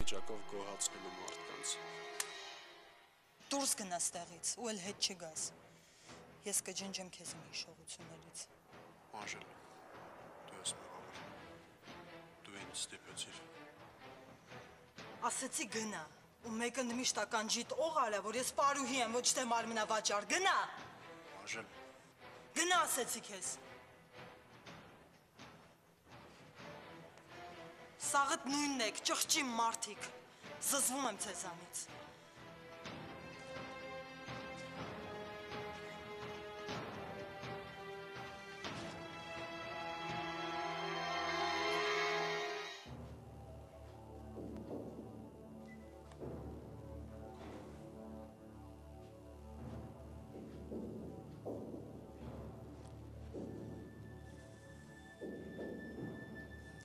վիճակով գոհացնելու մարդկանց։ Դուրս գնա ստեղից ու էլ հետ չգաս։ Ես կջնջեմ քեզ իմ հիշողություններից։ Անժել, դու ես մեղավոր։ Դու ինձ ստիպեցիր։ Ասեցի գնա, ու մեկը միշտ ականջիդ օղ արա, որ ես պարուհի եմ, ոչ թե մարմնավաճառ, գնա։ Անժել, գնա ասեցի քեզ։ Սաղդ նույնն եք, ճղճի մարդիկ, զզվում եմ ձեզանից։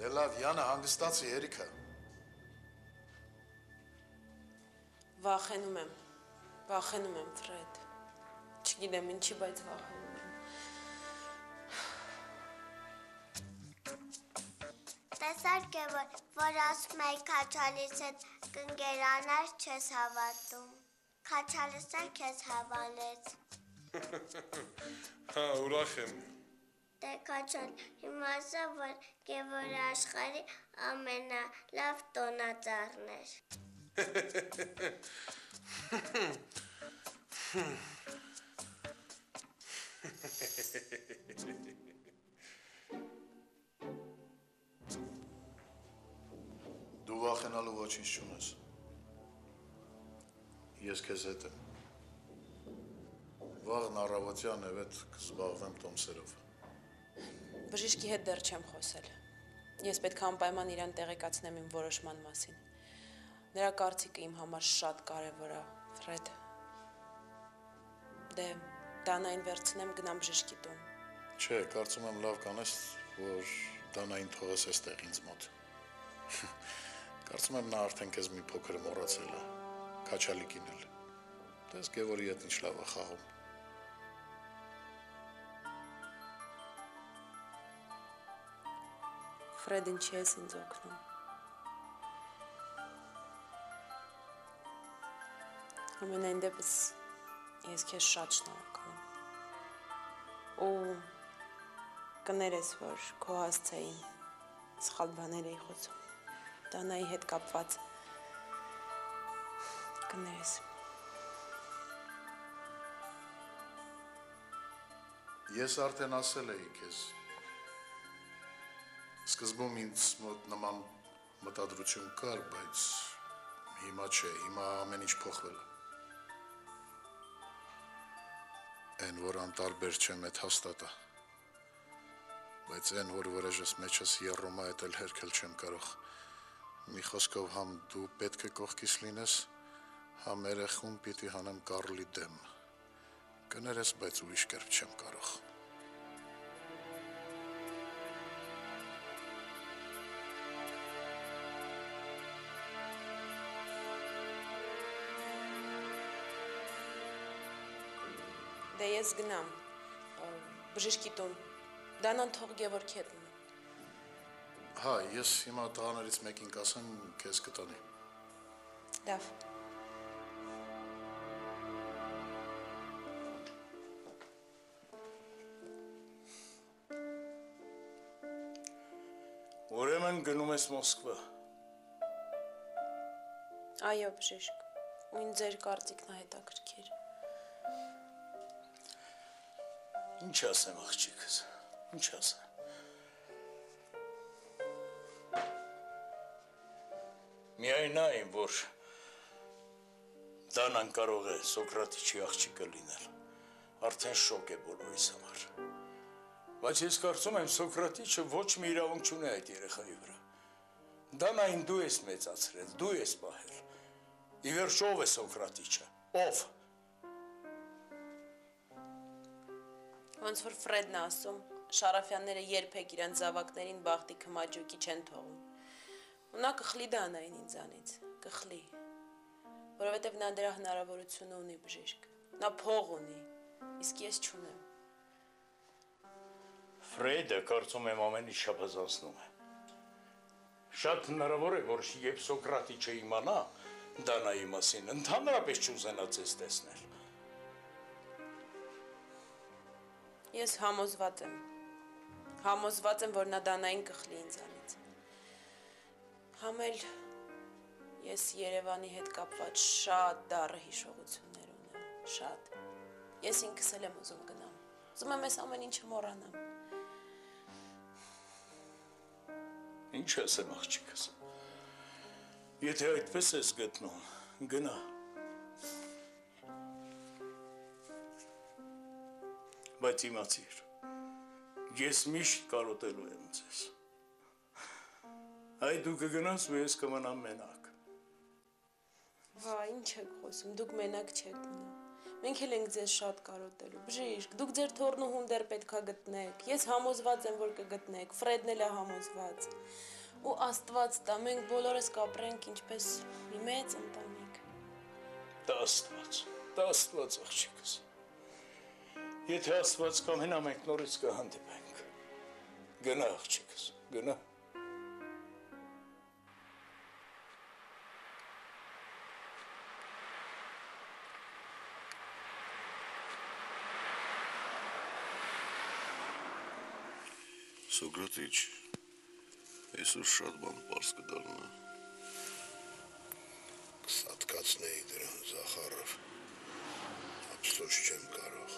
Դե լավ, Յանը հանգստացի երիքը։ Վախենում եմ, Ֆրեդ։ Չգիտեմ ինչի, բայց վախենում եմ։ Տեսարկ է, որ ասում էի Քաչալիս հետ կնգերանար չես հավատում։ Քաչալիս էլ քեզ հավալեց։ Հա, ուրախ եմ։ Դե Քաչալ, հիմա ասա, որ Գևորի աշխարհի ամենալավ տոնածառն էր։ Դու վախենալու ոչինչ չունես։ Ես քեզ հետ եմ։ Վաղն առավոտյան էվետ կզբաղվեմ տոմսերով։ Բժիշկի հետ դեռ չեմ խոսել։ Ես պետք է անպայման իրան տեղեկացնեմ իմ որոշման մասին։ Նրա կարծիքը իմ համար շատ կարևոր է, Ֆրեդ։ Դե, Դանային վերցնեմ, գնամ բժշկի տուն։ Չէ, կարծում եմ լավ կանես, որ Դանային թողես էստեղ ինձ մոտ։ Կարծում եմ նա արդեն քեզ մի փոքր մոռացել է, Քաչալիկին էլ։ Տես Գևորի հետ ինչ լավ է խաղում։ Ֆրեդ, ինչի ես ինձ օգնում։ Ամենայն դեպս ես քեզ շատ շնորհակալ եմ։ Ու կներես, որ քո հասցեին սխալ բաներ էի խոսում։ Դանայի հետ կապված կներես։ Ես արդեն ասել էի քեզ։ Սկզբում ինձ մոտ նման մտադրություն կար, բայց հիմա չէ, հիմա ամեն ինչ փոխվել է։ Այն, որ անտարբեր չեմ, այդ հաստատ է։ Բայց այն, որ վրեժս մեջս եռում է, այդ էլ հերքել չեմ կարող։ Մի խոսքով համ դու պետք է կողքիս լինես, համ երեխուն պիտի հանեմ Կարլի դեմ։ Կներես, բայց ուրիշ կերպ չեմ կարող։ Դե ես գնամ բժշկի տուն, Դանան թող Գևորգի հետ մնա։ Հա, ես հիմա տղաներից մեկին կասեմ, քեզ կտանի։ Լավ։ Ուրեմն գնում ես Մոսկվա։ Այո, բժիշկ, ու ինձ ձեր կարծիքն է հետաքրքիր։ Ինչ ասեմ աղջիկս, ինչ ասեմ։ Միայն այն, որ Դանան կարող է Սոկրատիչի աղջիկը լինել, արդեն շոկ է բոլորիս համար։ Բայց ես կարծում եմ Սոկրատիչը ոչ մի իրավունք չունի այդ երեխայի վրա։ Դանային դու ես մեծացրել, դու ես պահել։ Ի վերջո ով է Սոկրատիչը, ով։ Ոնց որ Ֆրեդն է ասում, Շարաֆյանները երբեք իրենց զավակներին բախտի քմաջուկի չեն թողում։ Ու նա կխլի Դանային ինձանից, կխլի, որովհետև նա դրա հնարավորությունը ունի, բժիշկ, նա փող ունի, իսկ ես չունեմ։ Ֆրեդը կարծում եմ ամեն ինչ չափազանցնում է։ Շատ հնարավոր է, որ երբ Սոկրատի չիմանա Դանայի մասին, ընդհանրապես չուզենա ձեզ տեսնել։ Ես համոզված եմ։ Համոզված եմ, որ նա Դանային կխլի ինձանից։ Համ էլ ես Երևանի հետ կապված շատ դառը հիշողություններ ունեմ, շատ։ Ես ինքս էլ եմ ուզում գնամ։ Ուզում եմ այս ամեն ինչը մոռանամ։ Ինչ ասեմ աղջիկս։ Եթե այդպես ես գտնում, գնա։ Բայց իմացիր, ես միշտ կարոտելու եմ ձեզ։ Այ դու կգնաս ու ես կմնամ մենակ։ Վա, ինչ եք խոսում, դուք մենակ չեք մնա։ Մենք էլ ենք ձեզ շատ կարոտելու, բժիշկ, դուք ձեր թորնուհուն դեռ պետքա գտնեք, ես համոզված եմ, որ կգտնեք, Ֆրեդն էլ է համոզված, ու Աստված տա, մենք բոլորս կապրենք ինչպես մի մեծ ընտանիք։ Դա Աստված աղջիկս, եթե Աստված կամենա, մենք նորից կհանդիպենք, գնա աղջիկս, գնա։ Սոկրատիչ, այսօր շատ բան պարզ կդառնա։ Կսատկացնեի դրան Զախարով, ափսոս չեմ կարող,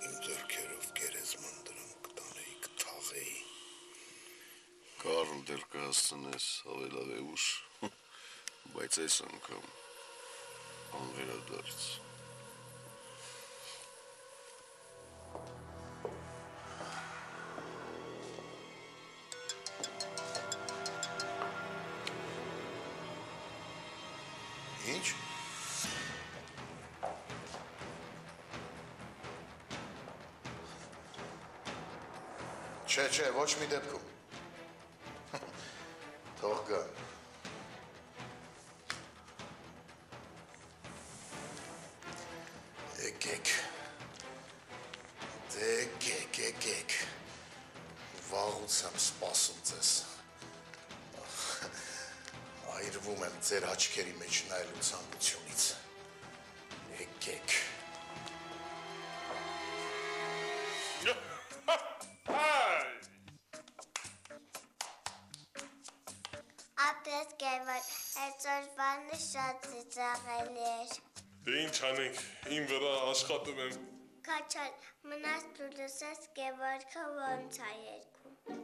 իմ ձեռքերով գերեզման դրան կտանեի, կթաղեի։ Կարլ դեռ կհասցնես ավելավ է ուշ, բայց այս անգամ անվերադարձ։ Ինչ? Չէ, ոչ մի դեպքում։ Թող գան։ Եկեք։ Դե եկեք։ Վաղուց եմ սպասում ձեզ։ Այրվում եմ ձեր աչքերի մեջ նայելու ցանկությունից։ Եկեք։ Ապրես Գևոր, այսօր բանը շատ ծիծաղելի էր։ Դե ինչ անենք, իմ վրա աշխատում եմ։ Քաչալ, մնաս դու լսես Գևորգը ոնց է երգում։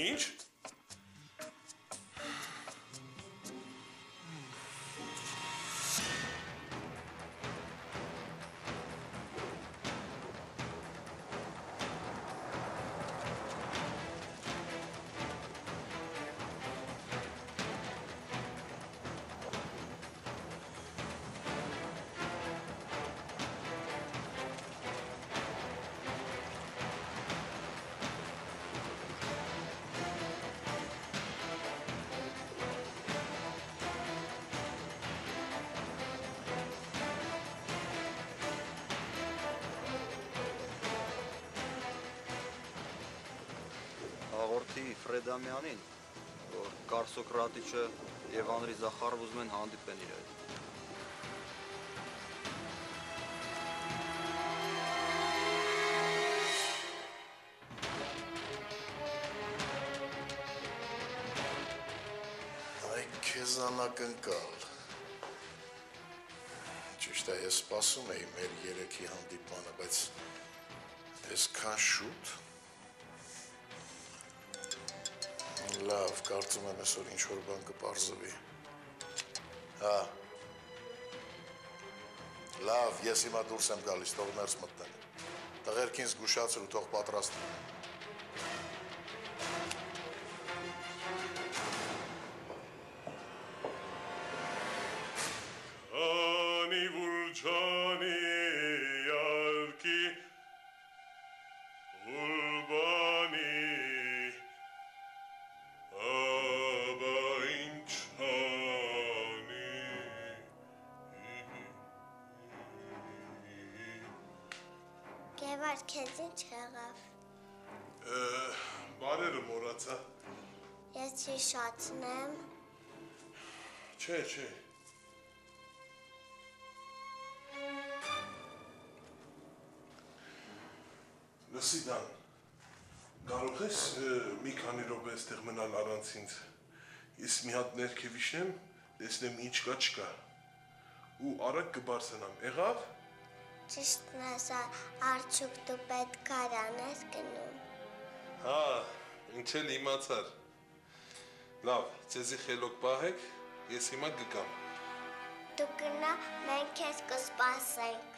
Ինչ։ Հաղորդի Ֆրեդամյանին, որ Կար Սոկրատիչը եւ Անրի Զախարով ուզում են հանդիպեն իր հետ։ Այ քեզ անակնկալ։ Ճիշտ է, ես սպասում էի մեր երեքի հանդիպմանը, բայց այսքան շուտ։ Լավ, կարծում եմ այսօր ինչ-որ բան կպարզվի։ Հա։ Լավ, ես հիմա դուրս եմ գալիս, թող ներս մտնեն։ Տղերքին զգուշացրու, թող պատրաստ լինեն։ Անի վուրջանի յարկի ուրբանի աբա ինչ անի Գևորգ, քեզ ինչ եղավ։ բարերը մորացա։ Ես հիշացնեմ։ Չէ։ Լսիդան, կարող ես մի քանի րոպե այստեղ մնալ առանց ինձ։ Ես մի հատ ներքև իջնեմ, տեսնեմ ինչ կա չկա։ Ու արագ կբարձրանամ։ Եղավ։ Ճիշտն ասա, արդյոք դու պետքարան ես գնում։ Հա, ինչ էլ իմացար։ Լավ, ձեզի խելոք պահեք, ես հիմա կգամ։ Դու գնա, մենք քեզ կսպասենք։